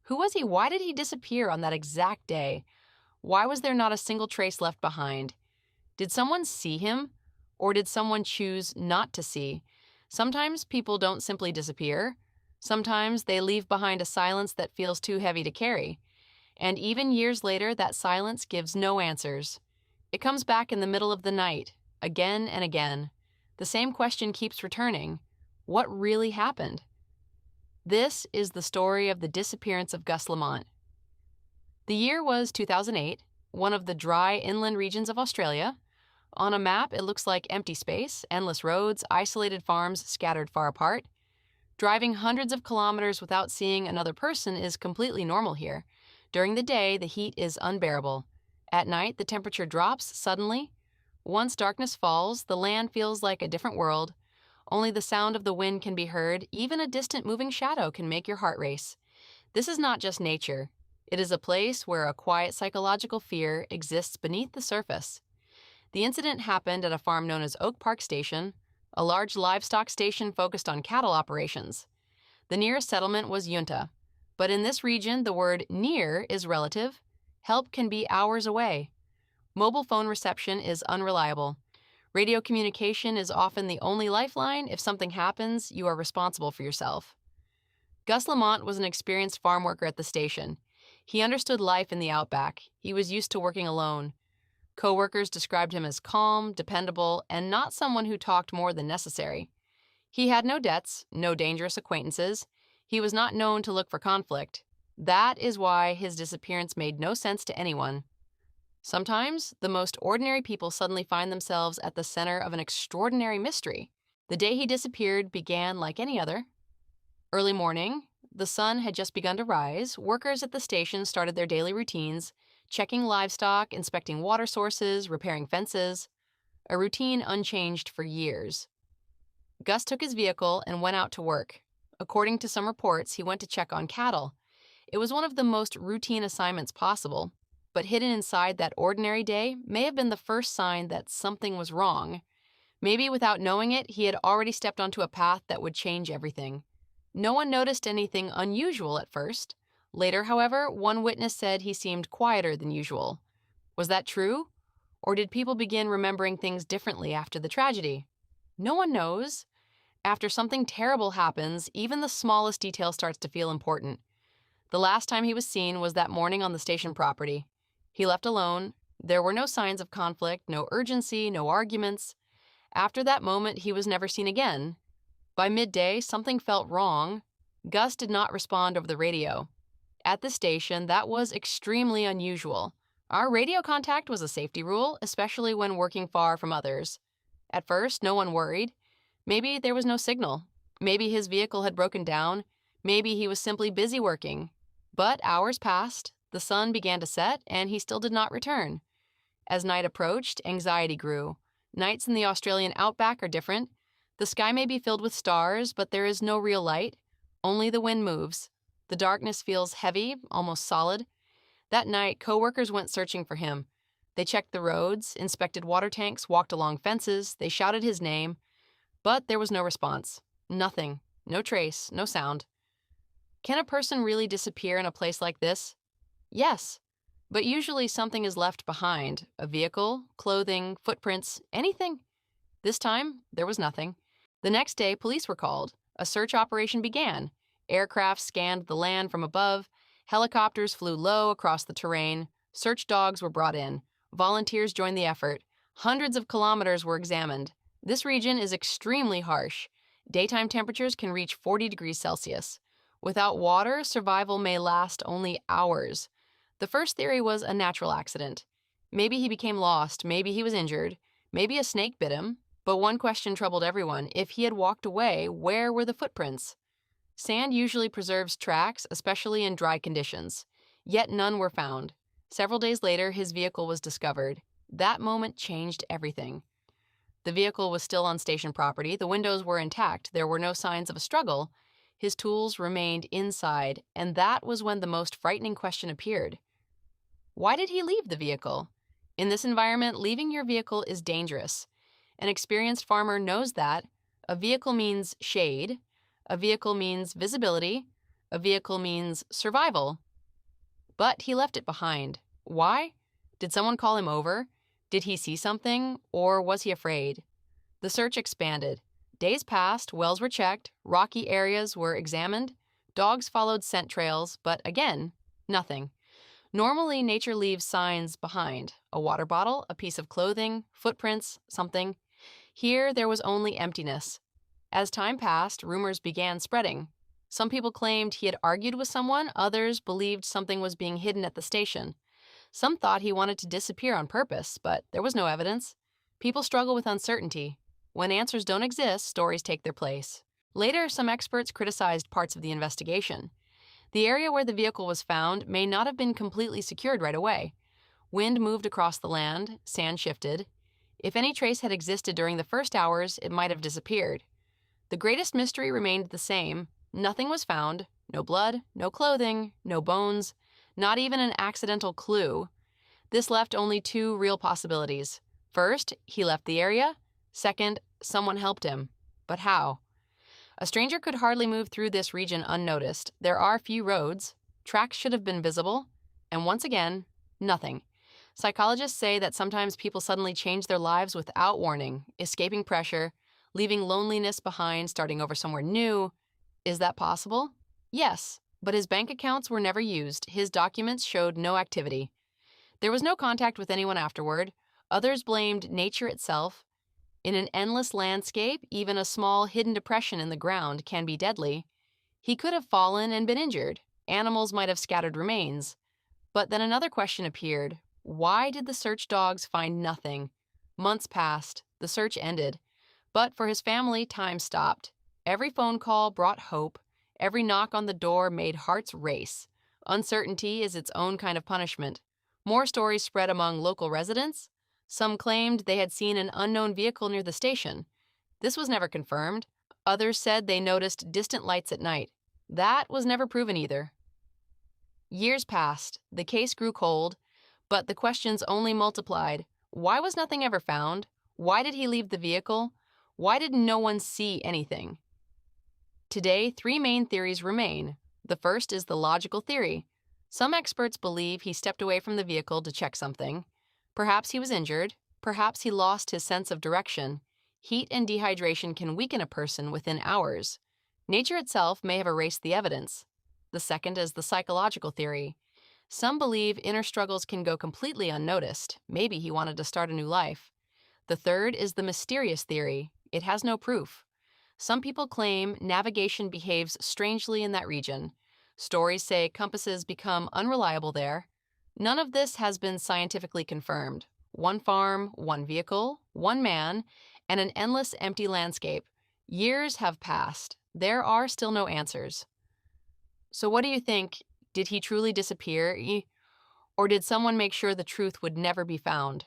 Who was he? Why did he disappear on that exact day? Why was there not a single trace left behind? Did someone see him? Or did someone choose not to see? Sometimes people don't simply disappear. Sometimes they leave behind a silence that feels too heavy to carry. And even years later, that silence gives no answers. It comes back in the middle of the night, again and again. The same question keeps returning. What really happened? This is the story of the disappearance of Gus Lamont. The year was 2008, one of the dry inland regions of Australia. On a map, it looks like empty space, endless roads, isolated farms scattered far apart. Driving hundreds of kilometers without seeing another person is completely normal here. During the day, the heat is unbearable. At night, the temperature drops suddenly. Once darkness falls, the land feels like a different world. Only the sound of the wind can be heard. Even a distant moving shadow can make your heart race. This is not just nature. It is a place where a quiet psychological fear exists beneath the surface. The incident happened at a farm known as Oak Park Station, a large livestock station focused on cattle operations. The nearest settlement was Yunta, but in this region, the word near is relative. Help can be hours away. Mobile phone reception is unreliable. Radio communication is often the only lifeline. If something happens, you are responsible for yourself. Gus Lamont was an experienced farm worker at the station. He understood life in the outback. He was used to working alone. Co-workers described him as calm, dependable, and not someone who talked more than necessary. He had no debts, no dangerous acquaintances. He was not known to look for conflict. That is why his disappearance made no sense to anyone. Sometimes, the most ordinary people suddenly find themselves at the center of an extraordinary mystery. The day he disappeared began like any other. Early morning, the sun had just begun to rise. Workers at the station started their daily routines, checking livestock, inspecting water sources, repairing fences, a routine unchanged for years. Gus took his vehicle and went out to work. According to some reports, he went to check on cattle. It was one of the most routine assignments possible, but hidden inside that ordinary day may have been the first sign that something was wrong. Maybe without knowing it, he had already stepped onto a path that would change everything. No one noticed anything unusual at first. Later, however, one witness said he seemed quieter than usual. Was that true? Or did people begin remembering things differently after the tragedy? No one knows. After something terrible happens, even the smallest detail starts to feel important. The last time he was seen was that morning on the station property. He left alone. There were no signs of conflict, no urgency, no arguments. After that moment, he was never seen again. By midday, something felt wrong. Gus did not respond over the radio. At the station, that was extremely unusual. Our radio contact was a safety rule, especially when working far from others. At first, no one worried. Maybe there was no signal. Maybe his vehicle had broken down. Maybe he was simply busy working. But hours passed, the sun began to set, and he still did not return. As night approached, anxiety grew. Nights in the Australian outback are different. The sky may be filled with stars, but there is no real light. Only the wind moves. The darkness feels heavy, almost solid. That night, co-workers went searching for him. They checked the roads, inspected water tanks, walked along fences. They shouted his name. But there was no response. Nothing. No trace. No sound. Can a person really disappear in a place like this? Yes. But usually something is left behind. A vehicle, clothing, footprints, anything. This time, there was nothing. The next day, police were called. A search operation began. Aircraft scanned the land from above. Helicopters flew low across the terrain. Search dogs were brought in. Volunteers joined the effort. Hundreds of kilometers were examined. This region is extremely harsh. Daytime temperatures can reach 40 degrees Celsius. Without water, survival may last only hours. The first theory was a natural accident. Maybe he became lost. Maybe he was injured. Maybe a snake bit him. But one question troubled everyone. If he had walked away, where were the footprints? Sand usually preserves tracks, especially in dry conditions. Yet none were found. Several days later, his vehicle was discovered. That moment changed everything. The vehicle was still on station property. The windows were intact. There were no signs of a struggle. His tools remained inside, and that was when the most frightening question appeared. Why did he leave the vehicle? In this environment, leaving your vehicle is dangerous. An experienced farmer knows that. A vehicle means shade. A vehicle means visibility. A vehicle means survival, but he left it behind. Why? Did someone call him over? Did he see something, or was he afraid? The search expanded. Days passed, wells were checked, rocky areas were examined, dogs followed scent trails, but again, nothing. Normally, nature leaves signs behind: a water bottle, a piece of clothing, footprints, something. Here, there was only emptiness. As time passed, rumors began spreading. Some people claimed he had argued with someone, others believed something was being hidden at the station. Some thought he wanted to disappear on purpose, but there was no evidence. People struggle with uncertainty. When answers don't exist, stories take their place. Later, some experts criticized parts of the investigation. The area where the vehicle was found may not have been completely secured right away. Wind moved across the land, sand shifted. If any trace had existed during the first hours, it might have disappeared. The greatest mystery remained the same. Nothing was found: no blood, no clothing, no bones, not even an accidental clue. This left only two real possibilities. First, he left the area. Second, someone helped him. But how? A stranger could hardly move through this region unnoticed. There are few roads. Tracks should have been visible. And once again, nothing. Psychologists say that sometimes people suddenly change their lives without warning, escaping pressure, leaving loneliness behind, starting over somewhere new. Is that possible? Yes, but his bank accounts were never used. His documents showed no activity. There was no contact with anyone afterward. Others blamed nature itself. In an endless landscape, even a small hidden depression in the ground can be deadly. He could have fallen and been injured. Animals might have scattered remains. But then another question appeared. Why did the search dogs find nothing? Months passed. The search ended. But for his family, time stopped. Every phone call brought hope. Every knock on the door made hearts race. Uncertainty is its own kind of punishment. More stories spread among local residents. Some claimed they had seen an unknown vehicle near the station. This was never confirmed. Others said they noticed distant lights at night. That was never proven either. Years passed. The case grew cold, but the questions only multiplied. Why was nothing ever found? Why did he leave the vehicle? Why did no one see anything? Today, three main theories remain. The first is the logical theory. Some experts believe he stepped away from the vehicle to check something. Perhaps he was injured. Perhaps he lost his sense of direction. Heat and dehydration can weaken a person within hours. Nature itself may have erased the evidence. The second is the psychological theory. Some believe inner struggles can go completely unnoticed. Maybe he wanted to start a new life. The third is the mysterious theory. It has no proof. Some people claim navigation behaves strangely in that region. Stories say compasses become unreliable there. None of this has been scientifically confirmed. One farm, one vehicle, one man, and an endless empty landscape. Years have passed. There are still no answers. So what do you think? Did he truly disappear? Or did someone make sure the truth would never be found?